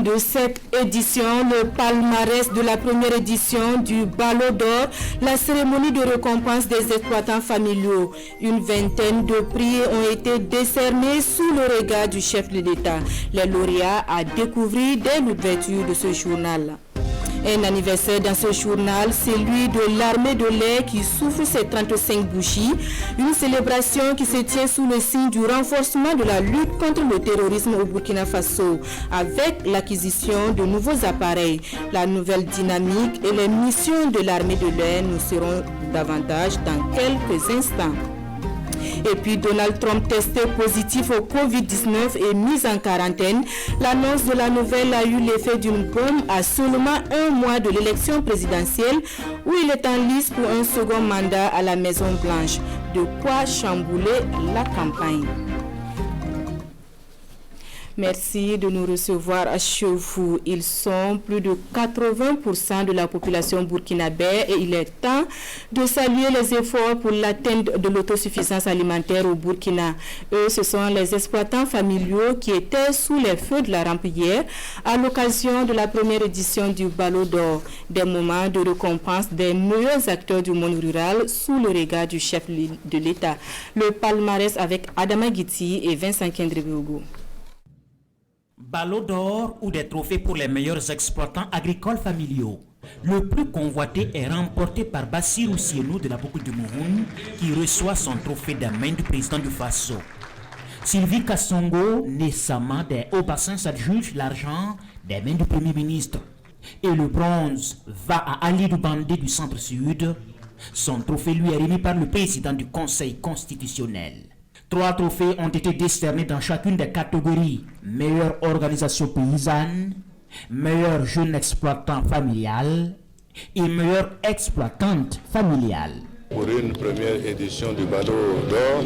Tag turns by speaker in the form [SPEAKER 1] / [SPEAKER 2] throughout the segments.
[SPEAKER 1] de cette édition, le palmarès de la première édition du Ballot d'Or, la cérémonie de récompense des exploitants familiaux. Une vingtaine de prix ont été décernés sous le regard du chef de l'État. Les lauréats à découvrir dès l'ouverture de ce journal. Un anniversaire dans ce journal, celui de l'armée de l'air qui souffle ses 35 bougies. Une célébration qui se tient sous le signe du renforcement de la lutte contre le terrorisme au Burkina Faso, avec l'acquisition de nouveaux appareils. La nouvelle dynamique et les missions de l'armée de l'air nous seront davantage dans quelques instants. Et puis Donald Trump testé positif au Covid-19 et mis en quarantaine. L'annonce de la nouvelle a eu l'effet d'une bombe à seulement un mois de l'élection présidentielle où il est en lice pour un second mandat à la Maison Blanche. De quoi chambouler la campagne. Merci de nous recevoir chez vous. Ils sont plus de 80% de la population burkinabé et il est temps de saluer les efforts pour l'atteinte de l'autosuffisance alimentaire au Burkina. Eux, ce sont les exploitants familiaux qui étaient sous les feux de la rampe hier à l'occasion de la première édition du Ballot d'Or, des moments de récompense des meilleurs acteurs du monde rural sous le regard du chef de l'État. Le palmarès avec Adama Guiti et Vincent Kendrebogo.
[SPEAKER 2] Ballot d'or ou des trophées pour les meilleurs exploitants agricoles familiaux. Le plus convoité est remporté par Bassirou Sienou de la Boucle du Mouhoun qui reçoit son trophée des mains du président du Faso. Sylvie Kassongo, Nessama des Hauts-Bassins s'adjuge l'argent des mains du Premier ministre. Et le bronze va à Ali Doubandé du Centre-Sud. Son trophée lui est remis par le président du Conseil constitutionnel. 3 trophées ont été décernés dans chacune des catégories. Meilleure organisation paysanne, meilleur jeune exploitant familial et meilleure exploitante familiale.
[SPEAKER 3] Pour une première édition du Ballot d'Or,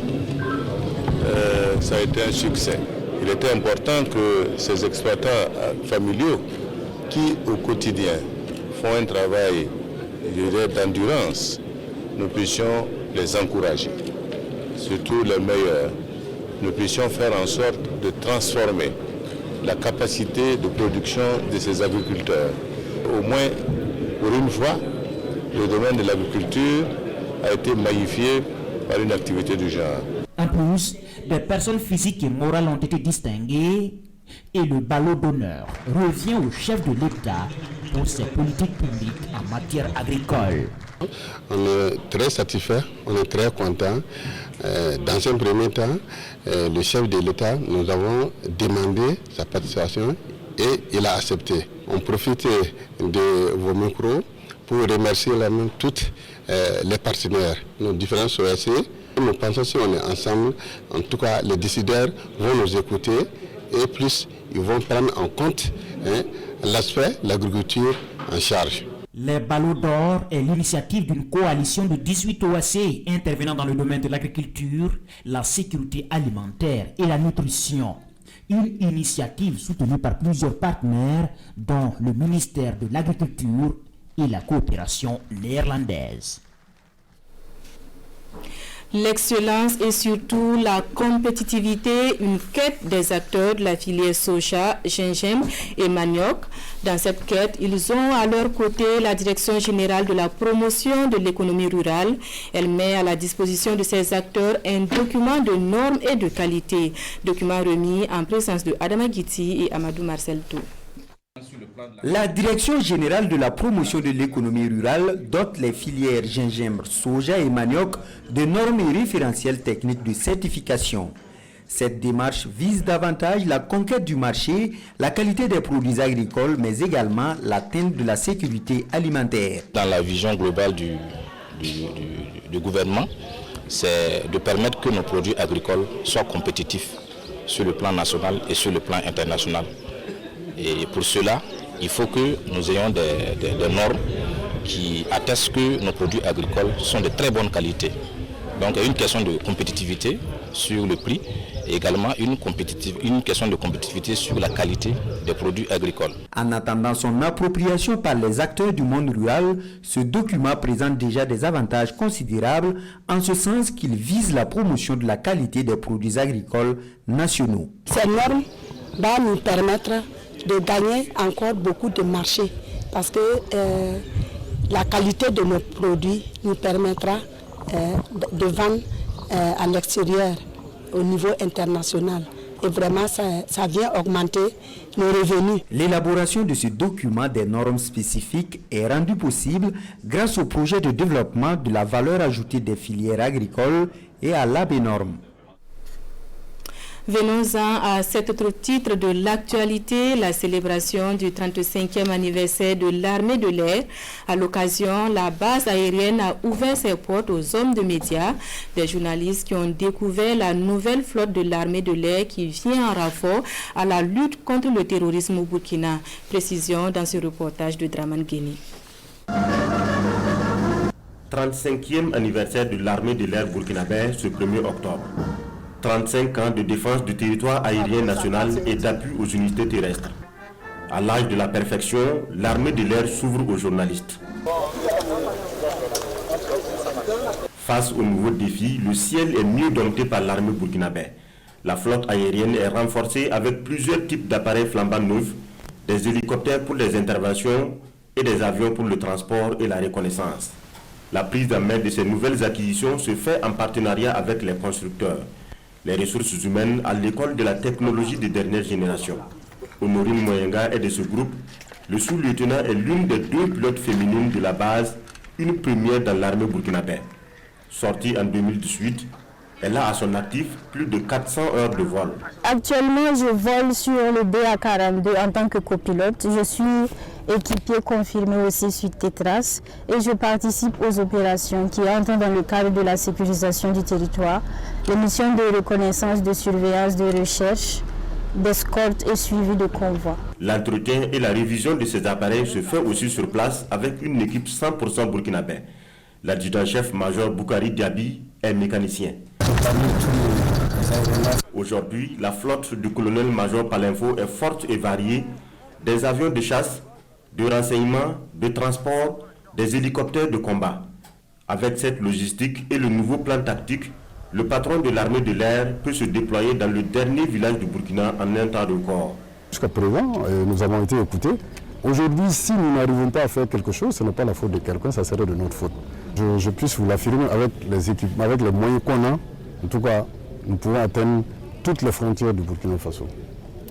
[SPEAKER 3] ça a été un succès. Il était important que ces exploitants familiaux qui au quotidien font un travail d'endurance, nous puissions les encourager. Surtout les meilleurs, nous puissions faire en sorte de transformer la capacité de production de ces agriculteurs. Au moins, pour une fois, le domaine de l'agriculture a été magnifié par une activité du genre.
[SPEAKER 2] En plus, des personnes physiques et morales ont été distinguées et le Ballot d'honneur revient au chef de l'État pour ses politiques publiques en matière agricole.
[SPEAKER 4] On est très satisfait, on est très content. Dans un premier temps, le chef de l'État, nous avons demandé sa participation et il a accepté. On profite de vos micros pour remercier toutes les partenaires, nos différents OSC. Nous pensons que si on est ensemble, en tout cas les décideurs vont nous écouter et plus ils vont prendre en compte l'aspect de l'agriculture en charge.
[SPEAKER 2] Les Ballots d'Or est l'initiative d'une coalition de 18 OAC intervenant dans le domaine de l'agriculture, la sécurité alimentaire et la nutrition. Une initiative soutenue par plusieurs partenaires, dont le ministère de l'Agriculture et la coopération néerlandaise.
[SPEAKER 1] L'excellence et surtout la compétitivité, une quête des acteurs de la filière soja, gingembre et manioc. Dans cette quête, ils ont à leur côté la Direction générale de la promotion de l'économie rurale. Elle met à la disposition de ces acteurs un document de normes et de qualité. Document remis en présence de Adama Guiti et Amadou Marcel Tou.
[SPEAKER 5] La Direction générale de la promotion de l'économie rurale dote les filières gingembre, soja et manioc de normes et référentiels techniques de certification. Cette démarche vise davantage la conquête du marché, la qualité des produits agricoles, mais également l'atteinte de la sécurité alimentaire.
[SPEAKER 6] Dans la vision globale du gouvernement, c'est de permettre que nos produits agricoles soient compétitifs sur le plan national et sur le plan international. Et pour cela, il faut que nous ayons des normes qui attestent que nos produits agricoles sont de très bonne qualité. Donc il y a une question de compétitivité sur le prix et également une question de compétitivité sur la qualité des produits agricoles.
[SPEAKER 5] En attendant son appropriation par les acteurs du monde rural, ce document présente déjà des avantages considérables en ce sens qu'il vise la promotion de la qualité des produits agricoles nationaux.
[SPEAKER 7] Ces normes vont nous permettre de gagner encore beaucoup de marchés parce que la qualité de nos produits nous permettra de vendre à l'extérieur au niveau international. Et vraiment, ça vient augmenter nos revenus.
[SPEAKER 5] L'élaboration de ce document des normes spécifiques est rendue possible grâce au projet de développement de la valeur ajoutée des filières agricoles et à l'ABNorm.
[SPEAKER 1] Venons-en à cet autre titre de l'actualité, la célébration du 35e anniversaire de l'armée de l'air. À l'occasion, la base aérienne a ouvert ses portes aux hommes de médias, des journalistes qui ont découvert la nouvelle flotte de l'armée de l'air qui vient en renfort à la lutte contre le terrorisme au Burkina. Précision dans ce reportage de Draman Guéni.
[SPEAKER 8] 35e anniversaire de l'armée de l'air burkinabé ce 1er octobre. 35 ans de défense du territoire aérien national et d'appui aux unités terrestres. À l'âge de la perfection, l'armée de l'air s'ouvre aux journalistes. Face aux nouveaux défis, le ciel est mieux dompté par l'armée burkinabé. La flotte aérienne est renforcée avec plusieurs types d'appareils flambant neufs, des hélicoptères pour les interventions et des avions pour le transport et la reconnaissance. La prise en main de ces nouvelles acquisitions se fait en partenariat avec les constructeurs, les ressources humaines à l'école de la technologie de dernière génération. Honorine Moyenga est de ce groupe. Le sous-lieutenant est l'une des 2 pilotes féminines de la base, une première dans l'armée burkinabé. Sortie en 2018, elle a à son actif plus de 400 heures de vol.
[SPEAKER 9] Actuellement, je vole sur le BA-42 en tant que copilote. Je suis équipier confirmé aussi sur Tétras et je participe aux opérations qui entrent dans le cadre de la sécurisation du territoire, les missions de reconnaissance, de surveillance, de recherche, d'escorte et suivi de convois.
[SPEAKER 8] L'entretien et la révision de ces appareils se fait aussi sur place avec une équipe 100% burkinabé. L'adjudant-chef major Boukari Diaby est mécanicien. Aujourd'hui, la flotte du colonel-major Palinfo est forte et variée, des avions de chasse, de renseignement, de transport, des hélicoptères de combat. Avec cette logistique et le nouveau plan tactique, le patron de l'armée de l'air peut se déployer dans le dernier village du Burkina en un temps record.
[SPEAKER 10] Jusqu'à présent, nous avons été écoutés. Aujourd'hui, si nous n'arrivons pas à faire quelque chose, ce n'est pas la faute de quelqu'un, ça serait de notre faute. Je puisse vous l'affirmer avec les équipements, avec les moyens qu'on a. En tout cas, nous pouvons atteindre toutes les frontières du Burkina Faso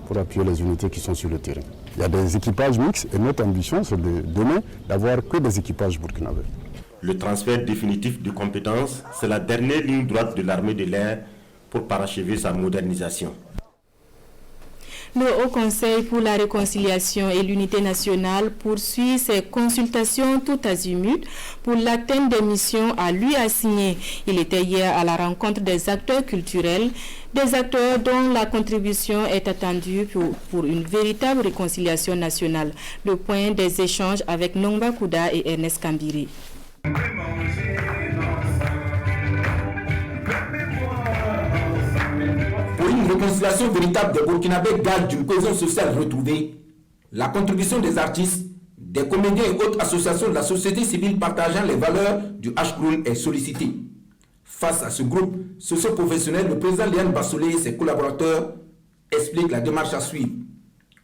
[SPEAKER 10] pour appuyer les unités qui sont sur le terrain. Il y a des équipages mixtes et notre ambition, c'est de demain d'avoir que des équipages burkinabés.
[SPEAKER 8] Le transfert définitif de compétences, c'est la dernière ligne droite de l'armée de l'air pour parachever sa modernisation.
[SPEAKER 1] Le Haut Conseil pour la réconciliation et l'unité nationale poursuit ses consultations tout azimut pour l'atteinte des missions à lui assignées. Il était hier à la rencontre des acteurs culturels, des acteurs dont la contribution est attendue pour une véritable réconciliation nationale. Le point des échanges avec Nongba Kouda et Ernest Kambiri.
[SPEAKER 11] Pour une réconciliation véritable des Burkinabés garde d'une cohésion sociale retrouvée, la contribution des artistes, des comédiens et autres associations de la société civile partageant les valeurs du Ashkroun est sollicitée. Face à ce groupe socio-professionnel, le président Léane Bassolé et ses collaborateurs expliquent la démarche à suivre.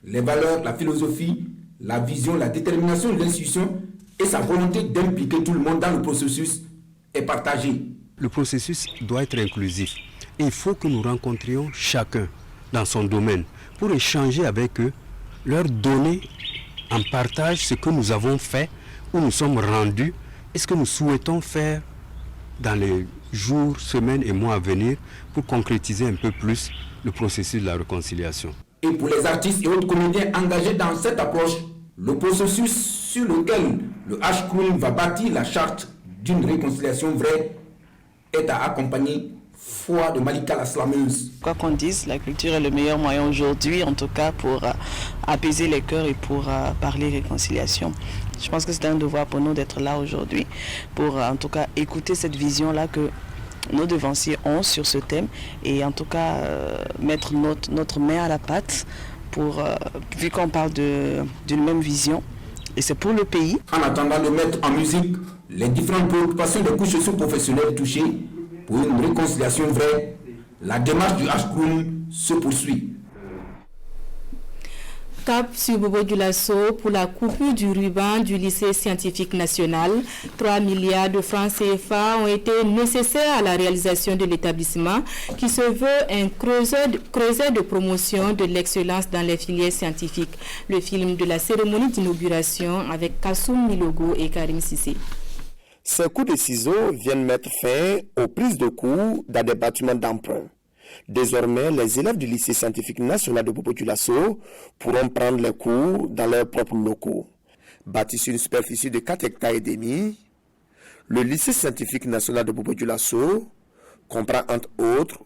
[SPEAKER 11] Les valeurs, la philosophie, la vision, la détermination de l'institution et sa volonté d'impliquer tout le monde dans le processus est partagée.
[SPEAKER 12] Le processus doit être inclusif. Et il faut que nous rencontrions chacun dans son domaine pour échanger avec eux, leur donner en partage ce que nous avons fait, où nous sommes rendus et ce que nous souhaitons faire dans les jours, semaines et mois à venir pour concrétiser un peu plus le processus de la réconciliation.
[SPEAKER 11] Et pour les artistes et autres comédiens engagés dans cette approche, le processus sur lequel le Ashkroun va bâtir la charte d'une réconciliation vraie est à accompagner foi de Malika la slameuse.
[SPEAKER 13] Quoi qu'on dise, la culture est le meilleur moyen aujourd'hui, en tout cas pour apaiser les cœurs et pour parler réconciliation. Je pense que c'est un devoir pour nous d'être là aujourd'hui, pour en tout cas écouter cette vision-là que nos devanciers ont sur ce thème et en tout cas mettre notre main à la pâte pour, vu qu'on parle d'une même vision, et c'est pour le pays.
[SPEAKER 11] En attendant de mettre en musique les différentes préoccupations des couches socio-professionnelles touchées, pour une réconciliation vraie, la démarche du Ashkroun se poursuit.
[SPEAKER 1] Cap sur Bobo Dioulasso pour la coupure du ruban du lycée scientifique national. 3 milliards de francs CFA ont été nécessaires à la réalisation de l'établissement qui se veut un creuset de promotion de l'excellence dans les filières scientifiques. Le film de la cérémonie d'inauguration avec Kassoum Milogo et Karim Sissé.
[SPEAKER 14] Ces coups de ciseaux viennent mettre fin aux prises de cours dans des bâtiments d'emprunt. Désormais, les élèves du lycée scientifique national de Bobo Dioulasso pourront prendre les cours dans leurs propres locaux. Bâti sur une superficie de 4 hectares et demi, le lycée scientifique national de Bobo Dioulasso comprend entre autres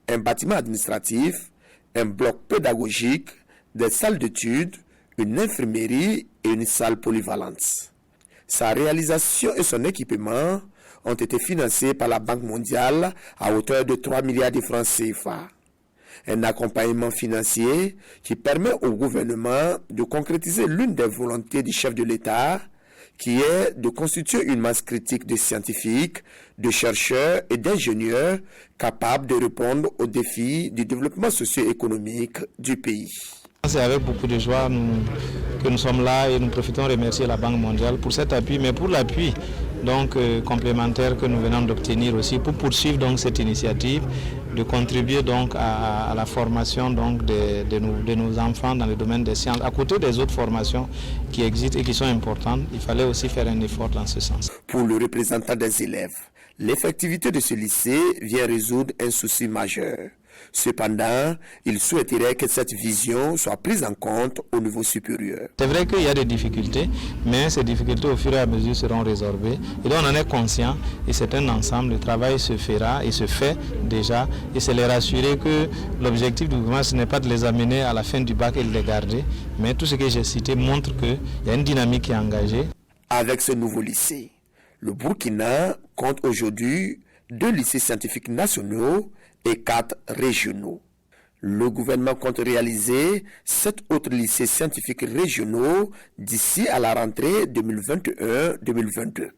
[SPEAKER 14] un bâtiment administratif, un bloc pédagogique, des salles d'études, une infirmerie et une salle polyvalente. Sa réalisation et son équipement ont été financés par la Banque mondiale à hauteur de 3 milliards de francs CFA. Un accompagnement financier qui permet au gouvernement de concrétiser l'une des volontés du chef de l'État, qui est de constituer une masse critique de scientifiques, de chercheurs et d'ingénieurs capables de répondre aux défis du développement socio-économique du pays.
[SPEAKER 15] C'est avec beaucoup de joie que nous sommes là et nous profitons de remercier la Banque mondiale pour cet appui, mais pour l'appui complémentaire que nous venons d'obtenir aussi pour poursuivre donc cette initiative, de contribuer donc à la formation donc de nos enfants dans le domaine des sciences. À côté des autres formations qui existent et qui sont importantes, il fallait aussi faire un effort dans ce sens.
[SPEAKER 14] Pour le représentant des élèves, l'effectivité de ce lycée vient résoudre un souci majeur. Cependant, il souhaiterait que cette vision soit prise en compte au niveau supérieur.
[SPEAKER 15] C'est vrai qu'il y a des difficultés, mais ces difficultés au fur et à mesure seront résorbées. Et donc on en est conscient et c'est un ensemble, le travail se fera et se fait déjà. Et c'est les rassurer que l'objectif du gouvernement, ce n'est pas de les amener à la fin du bac et de les garder, mais tout ce que j'ai cité montre qu'il y a une dynamique qui est engagée.
[SPEAKER 14] Avec ce nouveau lycée, le Burkina compte aujourd'hui 2 lycées scientifiques nationaux et 4 régionaux. Le gouvernement compte réaliser 7 autres lycées scientifiques régionaux d'ici à la rentrée 2021-2022.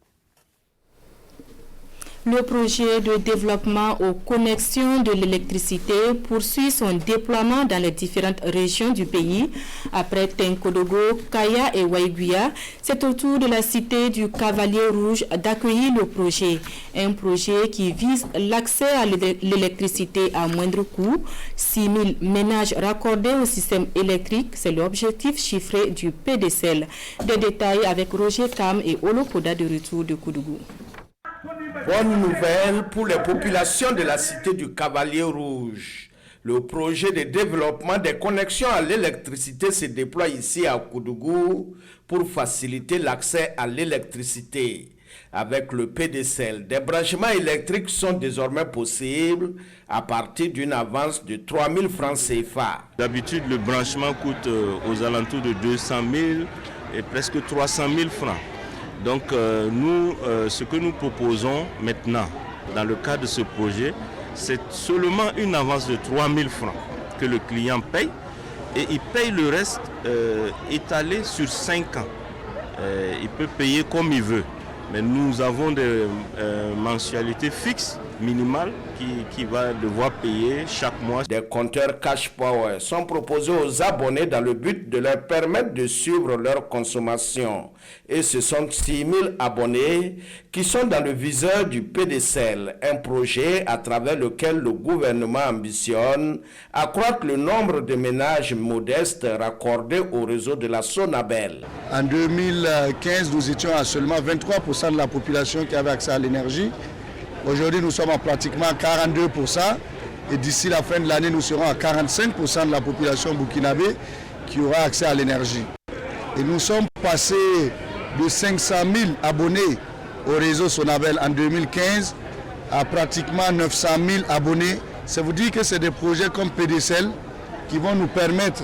[SPEAKER 1] Le projet de développement aux connexions de l'électricité poursuit son déploiement dans les différentes régions du pays. Après Tenkodogo, Kaya et Waiguia, c'est au tour de la cité du Cavalier Rouge d'accueillir le projet. Un projet qui vise l'accès à l'électricité à moindre coût. 6 000 ménages raccordés au système électrique, c'est l'objectif chiffré du PDCL. Des détails avec Roger Kam et Olokoda de retour de Koudougou.
[SPEAKER 16] Bonne nouvelle pour les populations de la cité du Cavalier Rouge. Le projet de développement des connexions à l'électricité se déploie ici à Koudougou pour faciliter l'accès à l'électricité. Avec le PDCL, des branchements électriques sont désormais possibles à partir d'une avance de 3 000 francs CFA.
[SPEAKER 3] D'habitude, le branchement coûte aux alentours de 200 000 et presque 300 000 francs. Donc ce que nous proposons maintenant dans le cadre de ce projet, c'est seulement une avance de 3 000 francs que le client paye et il paye le reste étalé sur 5 ans. Il peut payer comme il veut, mais nous avons des mensualités fixes, minimales, qui va devoir payer chaque mois.
[SPEAKER 16] Des compteurs Cash Power sont proposés aux abonnés dans le but de leur permettre de suivre leur consommation. Et ce sont 6 000 abonnés qui sont dans le viseur du PDCL, un projet à travers lequel le gouvernement ambitionne accroître le nombre de ménages modestes raccordés au réseau de la Sonabel.
[SPEAKER 17] En 2015, nous étions à seulement 23% de la population qui avait accès à l'énergie. Aujourd'hui, nous sommes à pratiquement 42% et d'ici la fin de l'année, nous serons à 45% de la population burkinabé qui aura accès à l'énergie. Et nous sommes passés de 500 000 abonnés au réseau Sonabel en 2015 à pratiquement 900 000 abonnés. Ça vous dit que c'est des projets comme PDCL qui vont nous permettre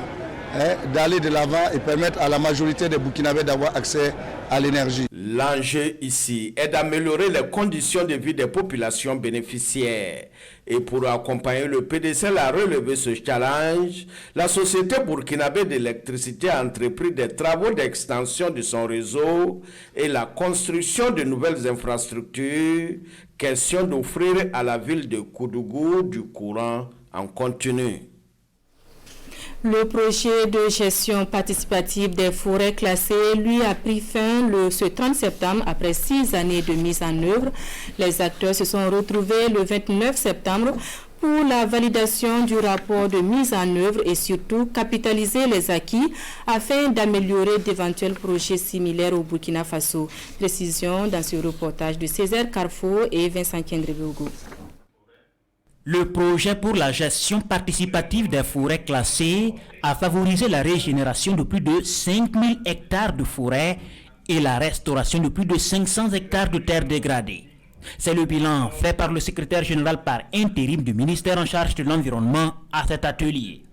[SPEAKER 17] d'aller de l'avant et permettre à la majorité des Burkinabés d'avoir accès à l'énergie.
[SPEAKER 16] L'enjeu ici est d'améliorer les conditions de vie des populations bénéficiaires. Et pour accompagner le PDCL à relever ce challenge, la société burkinabé d'électricité a entrepris des travaux d'extension de son réseau et la construction de nouvelles infrastructures, question d'offrir à la ville de Koudougou du courant en continu.
[SPEAKER 1] Le projet de gestion participative des forêts classées, lui, a pris fin ce 30 septembre après 6 années de mise en œuvre. Les acteurs se sont retrouvés le 29 septembre pour la validation du rapport de mise en œuvre et surtout capitaliser les acquis afin d'améliorer d'éventuels projets similaires au Burkina Faso. Précision dans ce reportage de Césaire Carrefour et Vincent Kendrebogo.
[SPEAKER 2] Le projet pour la gestion participative des forêts classées a favorisé la régénération de plus de 5000 hectares de forêts et la restauration de plus de 500 hectares de terres dégradées. C'est le bilan fait par le secrétaire général par intérim du ministère en charge de l'environnement à cet atelier.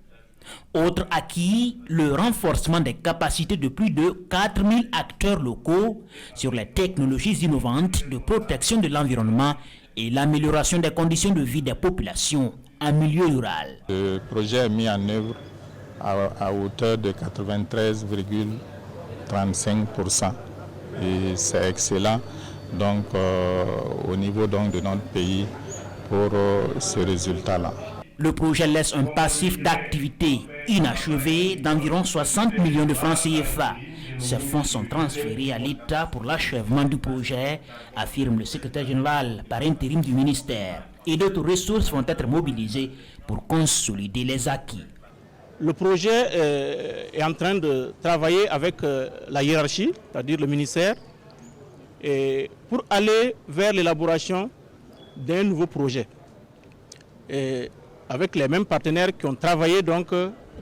[SPEAKER 2] Autre acquis, le renforcement des capacités de plus de 4000 acteurs locaux sur les technologies innovantes de protection de l'environnement et l'amélioration des conditions de vie des populations en milieu rural.
[SPEAKER 18] Le projet est mis en œuvre à hauteur de 93,35% et c'est excellent donc, au niveau donc, de notre pays pour ce résultat-là.
[SPEAKER 2] Le projet laisse un passif d'activité inachevé d'environ 60 millions de francs CFA. Ces fonds sont transférés à l'État pour l'achèvement du projet, affirme le secrétaire général par intérim du ministère. Et d'autres ressources vont être mobilisées pour consolider les acquis.
[SPEAKER 19] Le projet est en train de travailler avec la hiérarchie, c'est-à-dire le ministère, et pour aller vers l'élaboration d'un nouveau projet. Et avec les mêmes partenaires qui ont travaillé donc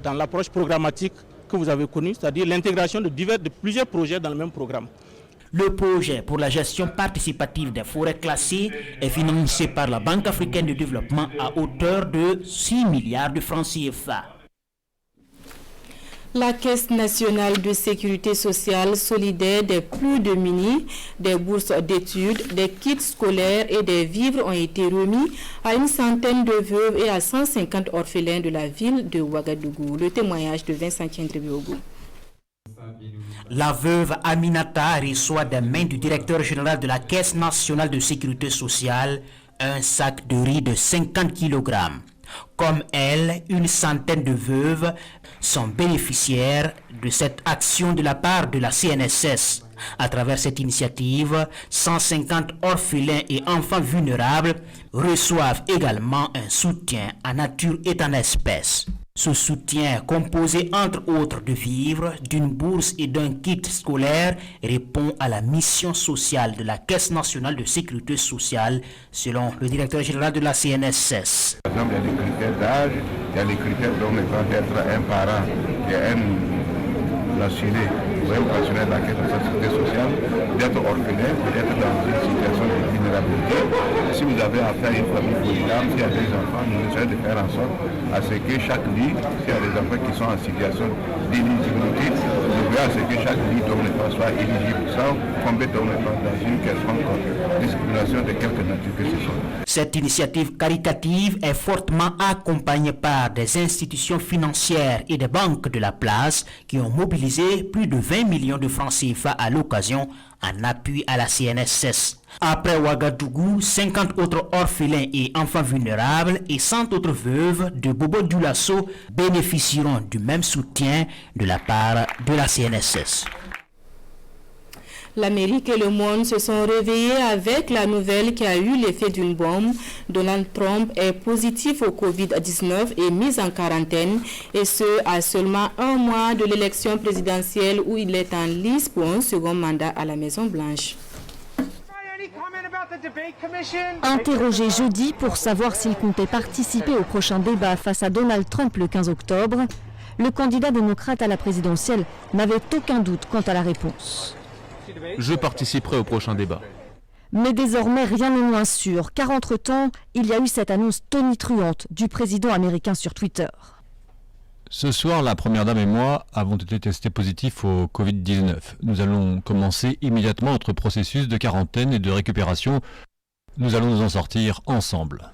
[SPEAKER 19] dans l'approche programmatique que vous avez connue, c'est-à-dire l'intégration de plusieurs projets dans le même programme.
[SPEAKER 2] Le projet pour la gestion participative des forêts classées est financé par la Banque africaine de développement à hauteur de 6 milliards de francs CFA.
[SPEAKER 1] La Caisse nationale de sécurité sociale solidaire des plus démunis, des bourses d'études, des kits scolaires et des vivres ont été remis à une centaine de veuves et à 150 orphelins de la ville de Ouagadougou. Le témoignage de Vincent Kendrebogo.
[SPEAKER 2] La veuve Aminata reçoit des mains du directeur général de la Caisse nationale de sécurité sociale un sac de riz de 50 kg. Comme elle, une centaine de veuves sont bénéficiaires de cette action de la part de la CNSS. À travers cette initiative, 150 orphelins et enfants vulnérables reçoivent également un soutien en nature et en espèces. Ce soutien, composé entre autres de vivres, d'une bourse et d'un kit scolaire, répond à la mission sociale de la Caisse nationale de sécurité sociale, selon le directeur général de la CNSS.
[SPEAKER 20] Par exemple, il y a des critères d'âge, il y a les critères d'être un parent qui est un assuré ou un pensionnaire de la Caisse de sécurité sociale, d'être orphelin, d'être dans une situation de vulnérabilité. Si vous avez affaire à une famille polygame, s'il y a des enfants, nous essayons de faire en sorte à ce que chaque lit, s'il y a des enfants qui sont en situation d'éligibilité, nous veillons à ce que chaque lit dont l'enfant soit éligible sans tomber dans une quelconque discrimination de quelque nature que ce soit.
[SPEAKER 2] Cette initiative caritative est fortement accompagnée par des institutions financières et des banques de la place qui ont mobilisé plus de 20 millions de francs CFA à l'occasion en appui à la CNSS. Après Ouagadougou, 50 autres orphelins et enfants vulnérables et 100 autres veuves de Bobo Dioulasso bénéficieront du même soutien de la part de la CNSS.
[SPEAKER 1] L'Amérique et le monde se sont réveillés avec la nouvelle qui a eu l'effet d'une bombe. Donald Trump est positif au Covid-19 et mis en quarantaine, et ce à seulement un mois de l'élection présidentielle où il est en lice pour un second mandat à la Maison-Blanche.
[SPEAKER 21] Interrogé jeudi pour savoir s'il comptait participer au prochain débat face à Donald Trump le 15 octobre, le candidat démocrate à la présidentielle n'avait aucun doute quant à la réponse.
[SPEAKER 22] Je participerai au prochain débat.
[SPEAKER 21] Mais désormais, rien n'est moins sûr, car entre-temps, il y a eu cette annonce tonitruante du président américain sur Twitter.
[SPEAKER 22] Ce soir, la Première Dame et moi avons été testés positifs au Covid-19. Nous allons commencer immédiatement notre processus de quarantaine et de récupération. Nous allons nous en sortir ensemble.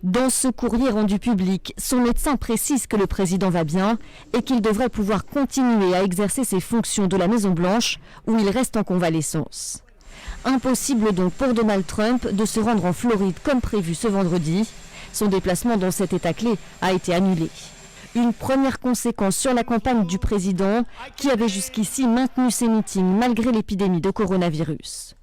[SPEAKER 21] Dans ce courrier rendu public, son médecin précise que le président va bien et qu'il devrait pouvoir continuer à exercer ses fonctions de la Maison-Blanche où il reste en convalescence. Impossible donc pour Donald Trump de se rendre en Floride comme prévu ce vendredi. Son déplacement dans cet État clé a été annulé. Une première conséquence sur la campagne du président qui avait jusqu'ici maintenu ses meetings malgré l'épidémie de coronavirus.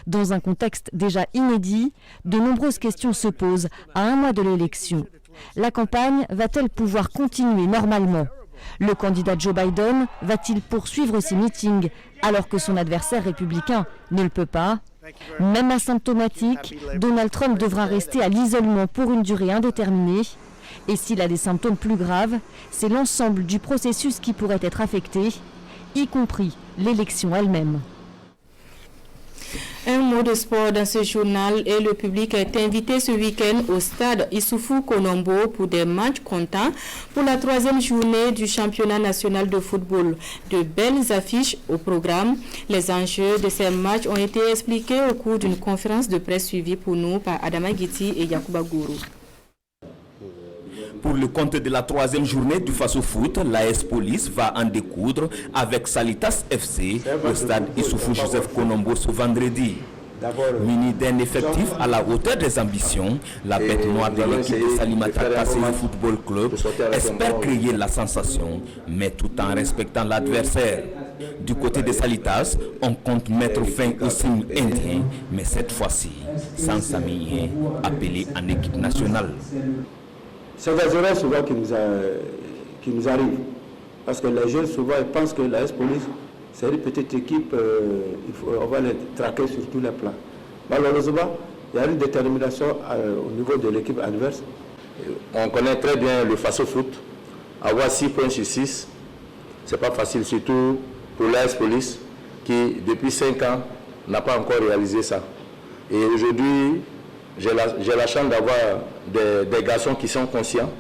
[SPEAKER 21] Dans un contexte déjà inédit, de nombreuses questions se posent à un mois de l'élection. La campagne va-t-elle pouvoir continuer normalement ? Le candidat Joe Biden va-t-il poursuivre ses meetings alors que son adversaire républicain ne le peut pas ? Même asymptomatique, Donald Trump devra rester à l'isolement pour une durée indéterminée. Et s'il a des symptômes plus graves, c'est l'ensemble du processus qui pourrait être affecté, y compris l'élection elle-même.
[SPEAKER 1] Un mot de sport dans ce journal et le public est invité ce week-end au stade Issoufou Konombo pour des matchs comptants pour la 3e journée du championnat national de football. De belles affiches au programme. Les enjeux de ces matchs ont été expliqués au cours d'une conférence de presse suivie pour nous par Adama Giti et Yacouba Gourou.
[SPEAKER 4] Pour le compte de la 3e journée du Faso Foot, l'AS Police va en découdre avec Salitas FC au stade Issoufou Joseph Konombo ce vendredi. Muni d'un effectif à la hauteur des ambitions, la bête noire de l'équipe de Salimata Kasséli Football Club espère créer la sensation, mais tout en respectant l'adversaire. Du côté de Salitas, on compte mettre fin au signe indien, mais cette fois-ci, sans Samien appelé en équipe nationale.
[SPEAKER 6] C'est des erreurs souvent qui nous arrivent. Parce que les jeunes souvent ils pensent que la S-Police, c'est une petite équipe, on va les traquer sur tous les plans. Malheureusement, il y a une détermination au niveau de l'équipe adverse.
[SPEAKER 3] On connaît très bien le Faso Foot. Avoir 6 points sur 6, c'est pas facile, surtout pour la S-Police qui, depuis 5 ans, n'a pas encore réalisé ça. Et aujourd'hui, j'ai la chance d'avoir des garçons qui sont conscients,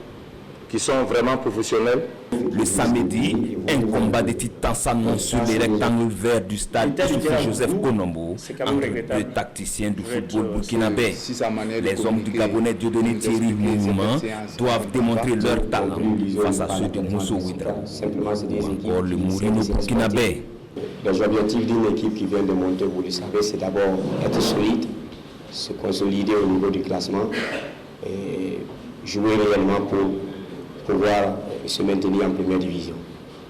[SPEAKER 3] qui sont vraiment professionnels.
[SPEAKER 4] Le samedi, un combat de titans s'annonce sur les rectangles verts du stade Issoufou Joseph Konombo entre deux tacticiens du football burkinabé. Les hommes du Gabonais Dieudonné Thierry Mouvement doivent démontrer leur talent face à ceux de Mousso Ouidra ou encore le Mourino burkinabé.
[SPEAKER 23] Les objectifs d'une équipe qui vient de monter, vous le savez, c'est d'abord être solide, se consolider au niveau du classement et jouer réellement pour pouvoir se maintenir en première division.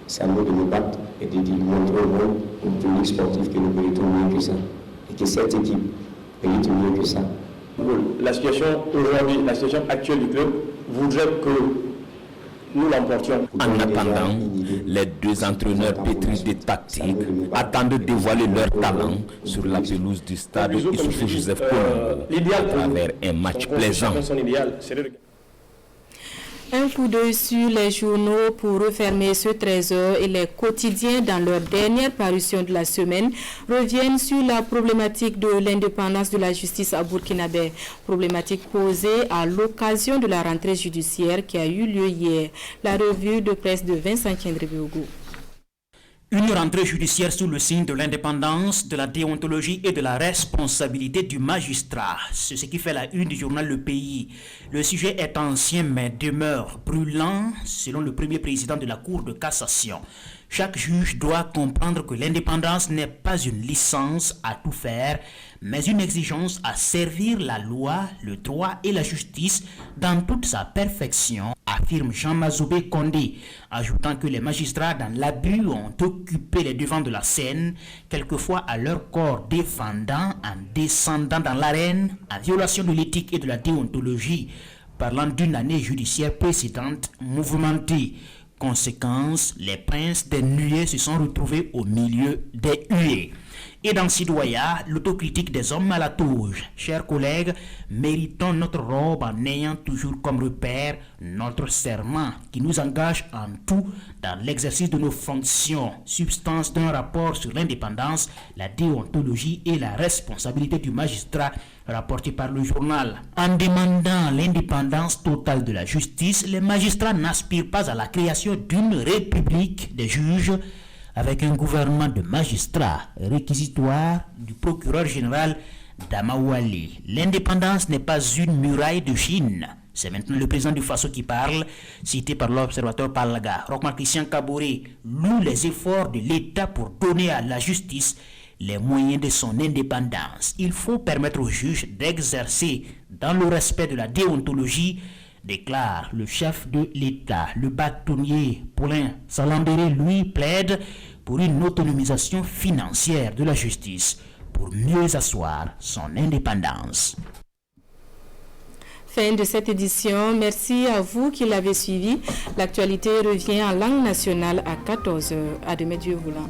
[SPEAKER 23] C'est à nous de nous battre et de montrer au monde, au public sportif, que nous méritons mieux que ça et que cette équipe mérite mieux que ça.
[SPEAKER 6] La situation aujourd'hui, la situation actuelle du club voudrait que nous l'emportions.
[SPEAKER 4] En attendant, les deux entraîneurs pétris de tactique attendent de dévoiler leur talent sur la pelouse du stade Issoufou Joseph Konombo à travers un match plaisant.
[SPEAKER 1] Un coup d'œil sur les journaux pour refermer ce trésor et les quotidiens dans leur dernière parution de la semaine reviennent sur la problématique de l'indépendance de la justice à Burkinabé. Problématique posée à l'occasion de la rentrée judiciaire qui a eu lieu hier. La revue de presse de Vincent Kendrébiogo.
[SPEAKER 2] Une rentrée judiciaire sous le signe de l'indépendance, de la déontologie et de la responsabilité du magistrat. C'est ce qui fait la une du journal Le Pays. Le sujet est ancien mais demeure brûlant, selon le premier président de la Cour de cassation. Chaque juge doit comprendre que l'indépendance n'est pas une licence à tout faire, mais une exigence à servir la loi, le droit et la justice dans toute sa perfection, affirme Jean Mazoubé Condé, ajoutant que les magistrats dans l'abus ont occupé les devants de la scène, quelquefois à leur corps défendant, en descendant dans l'arène, en violation de l'éthique et de la déontologie, parlant d'une année judiciaire précédente mouvementée. Conséquence, les princes des nuées se sont retrouvés au milieu des huées. Et dans Sidoya, l'autocritique des hommes à la touche. Chers collègues, méritons notre robe en ayant toujours comme repère notre serment qui nous engage en tout dans l'exercice de nos fonctions, substance d'un rapport sur l'indépendance, la déontologie et la responsabilité du magistrat rapporté par le journal. En demandant l'indépendance totale de la justice, les magistrats n'aspirent pas à la création d'une république des juges avec un gouvernement de magistrats réquisitoire du procureur général d'Amawali. L'indépendance n'est pas une muraille de Chine. C'est maintenant le président du Faso qui parle, cité par l'observateur Palaga. Rochman Christian Kaboré loue les efforts de l'État pour donner à la justice les moyens de son indépendance. Il faut permettre aux juges d'exercer, dans le respect de la déontologie, déclare le chef de l'État. Le bâtonnier Paulin Salambéré, lui, plaide pour une autonomisation financière de la justice pour mieux asseoir son indépendance.
[SPEAKER 1] Fin de cette édition. Merci à vous qui l'avez suivi. L'actualité revient en langue nationale à 14h. À demain, Dieu voulant.